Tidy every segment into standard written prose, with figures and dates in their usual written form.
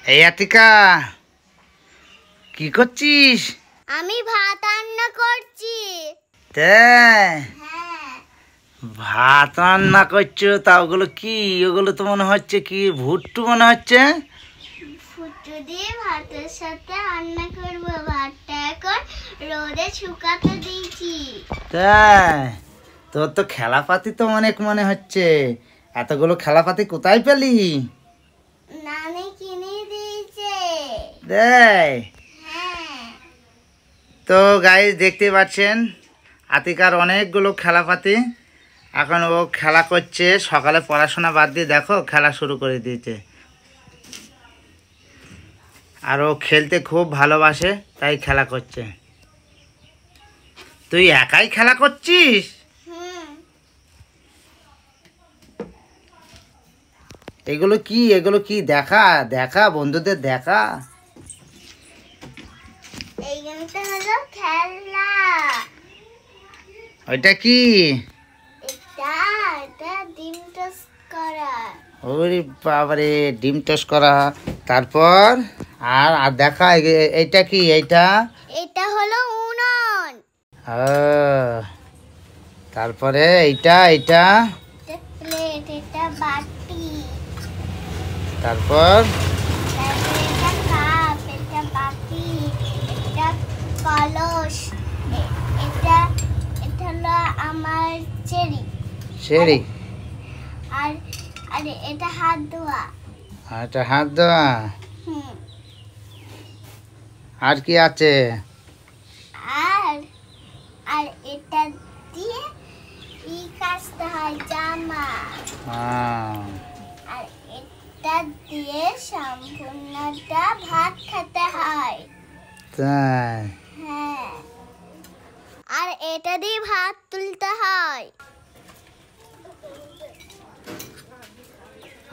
এই আতিকা, কি করছিস? আমি ভাত রান্না করছি। হ্যাঁ, ভাত রান্না করছো? তা ওগুলো কি? ওগুলো তো মনে হচ্ছে কি ভুট্টু মনে হচ্ছে। ভুট্টু দিয়ে ভাতের সাথে রান্না করব। ভাতটা এখন রোদে শুকাতে দিয়েছি। তাই? তোর তো খেলাপাতি তো অনেক মনে হচ্ছে। এতগুলো খেলাপাতি কোথায় পেলি? নানি কিনে দিয়েছে। দেয়? হ্যাঁ। তো গাইস দেখতে পাচ্ছেন আতিকার অনেকগুলো খেলাপাতি। এখন ও খেলা করছে। সকালে পড়াশোনা বাদ দিয়ে দেখো খেলা শুরু করে দিয়েছে। আর ও খেলতে খুব ভালোবাসে, তাই খেলা করছে। তুই একাই খেলা করছিস? এগুলো কি? এগুলো কি? দেখা দেখা বন্ধুদের দেখা। এইখানটা হলো খেলা। ওইটা কি? এটা ডিম টোস্ট করা। ওরে বাবারে, ডিম টোস্ট করা। তারপর আর আর দেখা এইটা কি? এইটা এটা হলো উনুন। তারপরে এইটা এইটা এটা প্লেট, এটা বাটি, তারপর তারপরে এটা কাপ, এটা বাটি, এটা কলস, এটা এটা হলো আমার চেরি। সেরি। আর আর এটা হাত ধোয়া। এটা হাত দেওয়া। আর কি আছে? আর আর এটা দিয়ে ই কাচতে হয়, জামা। আর এটা দিয়ে সম্পূর্ণটা ভাত খেতে হয়। তাই? হ্যাঁ। আর এটা দিয়ে ভাত তুলতে হয়।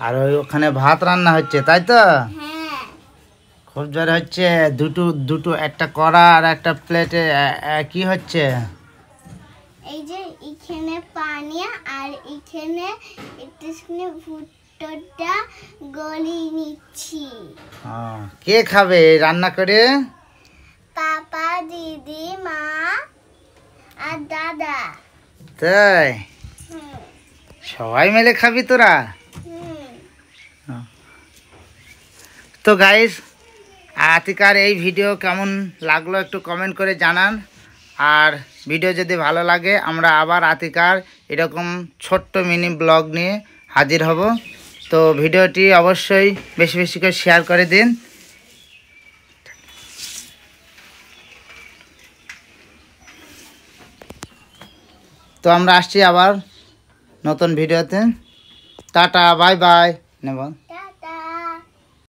আর ওখানে ভাত রান্না হচ্ছে, তাই তো? হ্যাঁ। খুব জোরে হচ্ছে। দুটো দুটো, একটা কড়া আর একটা প্লেটে কি হচ্ছে? এই যে এখানে পানি আর এখানে একটুখানি ভুট্টোটা গলিয়ে নিচ্ছি। কে খাবে রান্না করে? পাপা, দিদি, মা আর দাদা। তাই? সবাই মিলে খাবি তোরা? তো গাইস, আতিকার এই ভিডিও কেমন লাগলো একটু কমেন্ট করে জানান। আর ভিডিও যদি ভালো লাগে আমরা আবার আতিকার এরকম ছোট্ট মিনি ব্লগ নিয়ে হাজির হব। তো ভিডিওটি অবশ্যই বেশি বেশি করে শেয়ার করে দিন। তো আমরা আসছি আবার নতুন ভিডিওতে। Tata, bye bye. নেব।